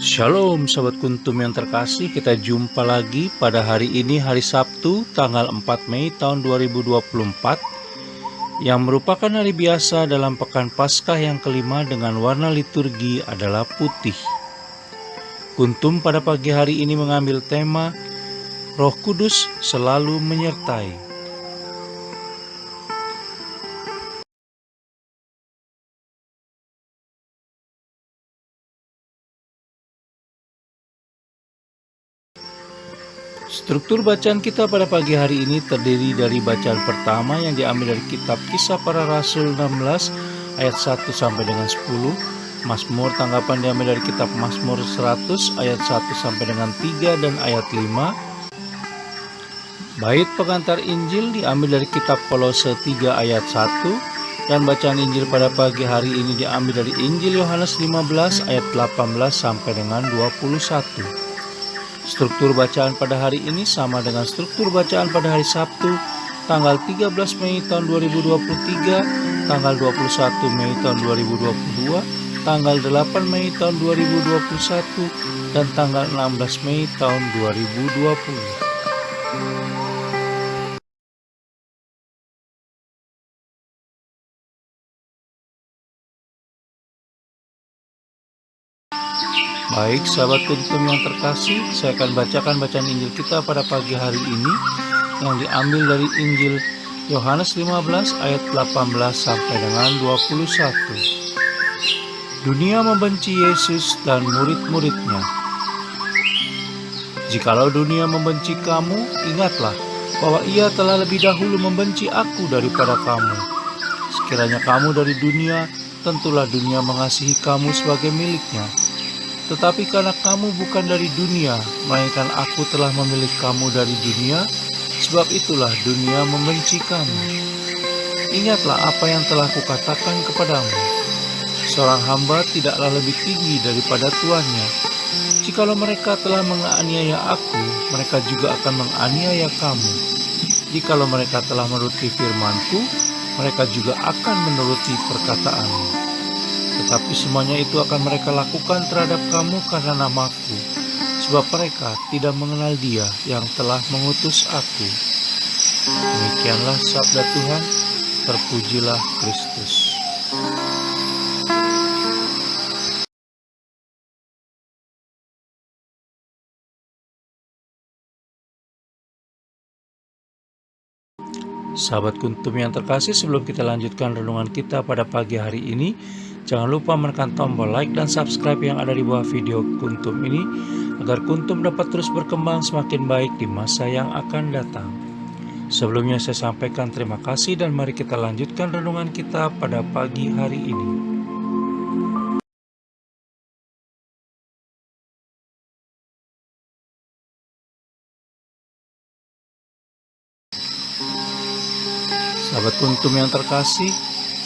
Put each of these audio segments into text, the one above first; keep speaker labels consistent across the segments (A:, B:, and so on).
A: Shalom Sobat Kuntum yang terkasih, kita jumpa lagi pada hari ini, hari Sabtu tanggal 4 Mei tahun 2024 yang merupakan hari biasa dalam Pekan Paskah yang kelima dengan warna liturgi adalah putih. Kuntum pada pagi hari ini mengambil tema Roh Kudus selalu menyertai. Struktur bacaan kita pada pagi hari ini terdiri dari bacaan pertama yang diambil dari kitab Kisah Para Rasul 16 ayat 1 sampai dengan 10, Mazmur tanggapan diambil dari kitab Mazmur 100 ayat 1 sampai dengan 3 dan ayat 5. Bait pengantar Injil diambil dari kitab Kolose 3 ayat 1 dan bacaan Injil pada pagi hari ini diambil dari Injil Yohanes 15 ayat 18 sampai dengan 21. Struktur bacaan pada hari ini sama dengan struktur bacaan pada hari Sabtu, tanggal 13 Mei tahun 2023, tanggal 21 Mei tahun 2022, tanggal 8 Mei tahun 2021, dan tanggal 16 Mei tahun 2020. Baik, sahabat Kuntum yang terkasih, saya akan bacakan bacaan Injil kita pada pagi hari ini yang diambil dari Injil Yohanes 15 ayat 18 sampai dengan 21. Dunia membenci Yesus dan murid-muridnya. Jikalau dunia membenci kamu, ingatlah bahwa ia telah lebih dahulu membenci aku daripada kamu. Sekiranya kamu dari dunia, tentulah dunia mengasihi kamu sebagai miliknya. Tetapi karena kamu bukan dari dunia, melainkan aku telah memilih kamu dari dunia, sebab itulah dunia membenci kamu. Ingatlah apa yang telah kukatakan kepadamu. Seorang hamba tidaklah lebih tinggi daripada tuannya. Jikalau mereka telah menganiaya aku, mereka juga akan menganiaya kamu. Jikalau mereka telah menuruti firman-Ku, mereka juga akan menuruti perkataan-Mu. Tetapi semuanya itu akan mereka lakukan terhadap kamu karena nama-Ku, sebab mereka tidak mengenal Dia yang telah mengutus aku. Demikianlah sabda Tuhan, terpujilah Kristus. Sahabat Kuntum yang terkasih, sebelum kita lanjutkan renungan kita pada pagi hari ini, jangan lupa menekan tombol like dan subscribe yang ada di bawah video Kuntum ini, agar Kuntum dapat terus berkembang semakin baik di masa yang akan datang. Sebelumnya saya sampaikan terima kasih dan mari kita lanjutkan renungan kita pada pagi hari ini. Sahabat Kuntum yang terkasih,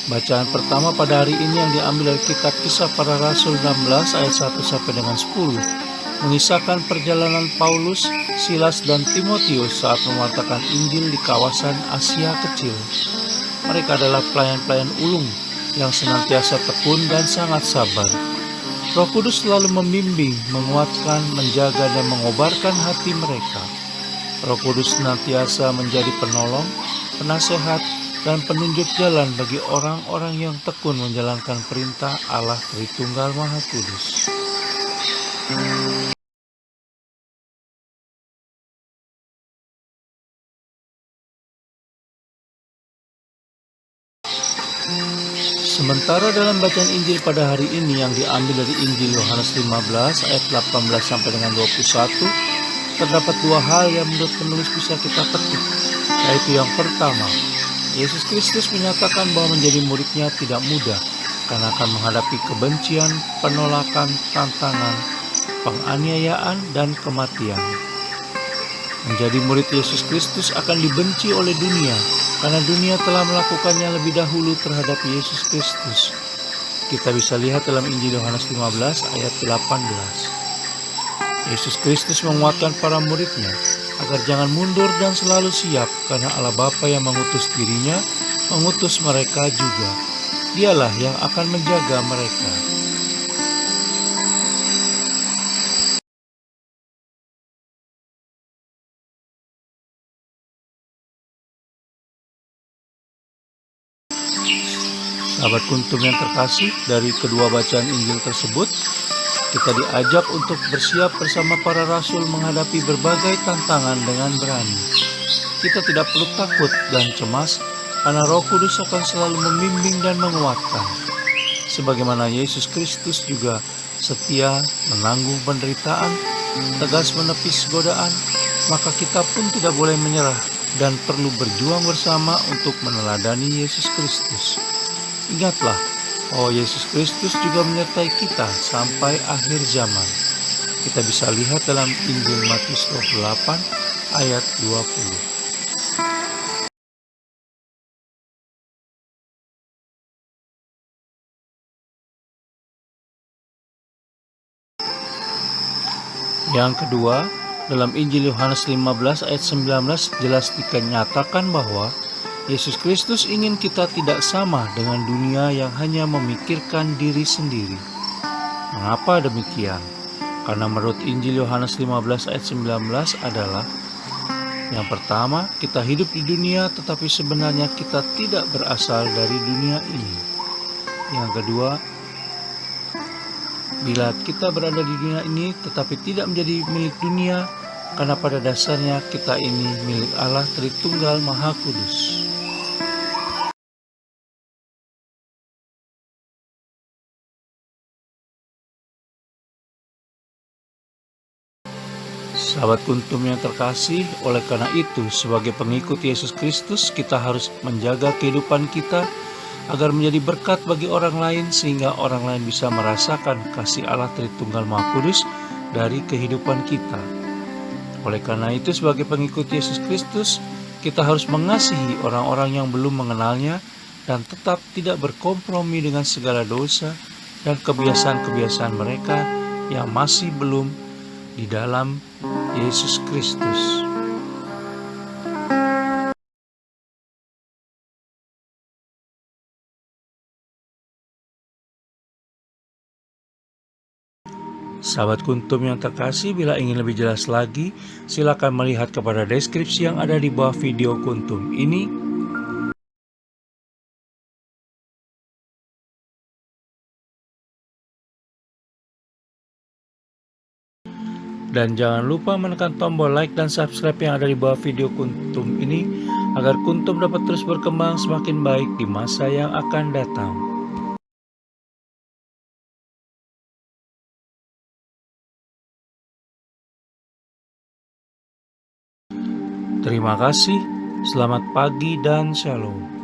A: bacaan pertama pada hari ini yang diambil dari kitab Kisah Para Rasul 16 ayat 1 sampai dengan 10, mengisahkan perjalanan Paulus, Silas dan Timotius saat mewartakan Injil di kawasan Asia Kecil. Mereka adalah pelayan-pelayan ulung yang senantiasa tekun dan sangat sabar. Roh Kudus selalu membimbing, menguatkan, menjaga dan mengobarkan hati mereka. Roh Kudus senantiasa menjadi penolong, penasehat, dan penunjuk jalan bagi orang-orang yang tekun menjalankan perintah Allah Tritunggal Maha Kudus. Sementara dalam bacaan Injil pada hari ini yang diambil dari Injil Yohanes 15 ayat 18 sampai dengan 21, terdapat dua hal yang menurut penulis bisa kita petik, yaitu yang pertama, Yesus Kristus menyatakan bahwa menjadi muridnya tidak mudah karena akan menghadapi kebencian, penolakan, tantangan, penganiayaan, dan kematian. Menjadi murid Yesus Kristus akan dibenci oleh dunia karena dunia telah melakukannya lebih dahulu terhadap Yesus Kristus. Kita bisa lihat dalam Injil Yohanes 15 ayat 18. Yesus Kristus menguatkan para muridnya agar jangan mundur dan selalu siap, karena Allah Bapa yang mengutus dirinya, mengutus mereka juga. Dialah yang akan menjaga mereka. Sahabat Kuntum yang terkasih, dari kedua bacaan Injil tersebut, kita diajak untuk bersiap bersama para rasul menghadapi berbagai tantangan dengan berani. Kita tidak perlu takut dan cemas, karena Roh Kudus akan selalu membimbing dan menguatkan. Sebagaimana Yesus Kristus juga setia menanggung penderitaan, tegas menepis godaan, maka kita pun tidak boleh menyerah dan perlu berjuang bersama untuk meneladani Yesus Kristus. Ingatlah bahwa Yesus Kristus juga menyertai kita sampai akhir zaman. Kita bisa lihat dalam Injil Matius 28 ayat 20. Yang kedua, dalam Injil Yohanes 15 ayat 19 jelas dinyatakan bahwa Yesus Kristus ingin kita tidak sama dengan dunia yang hanya memikirkan diri sendiri. Mengapa demikian? Karena menurut Injil Yohanes 15 ayat 19 adalah yang pertama, kita hidup di dunia tetapi sebenarnya kita tidak berasal dari dunia ini. Yang kedua, bila kita berada di dunia ini tetapi tidak menjadi milik dunia, karena pada dasarnya kita ini milik Allah Tritunggal Maha Kudus. Sahabat Kuntum yang terkasih, oleh karena itu sebagai pengikut Yesus Kristus kita harus menjaga kehidupan kita agar menjadi berkat bagi orang lain sehingga orang lain bisa merasakan kasih Allah Tritunggal Maha Kudus dari kehidupan kita. Oleh karena itu sebagai pengikut Yesus Kristus kita harus mengasihi orang-orang yang belum mengenalnya dan tetap tidak berkompromi dengan segala dosa dan kebiasaan-kebiasaan mereka yang masih belum di dalam Yesus Kristus. Sahabat Kuntum yang terkasih, bila ingin lebih jelas lagi, silakan melihat kepada deskripsi yang ada di bawah video Kuntum ini. Dan jangan lupa menekan tombol like dan subscribe yang ada di bawah video Kuntum ini agar Kuntum dapat terus berkembang semakin baik di masa yang akan datang. Terima kasih, selamat pagi dan shalom.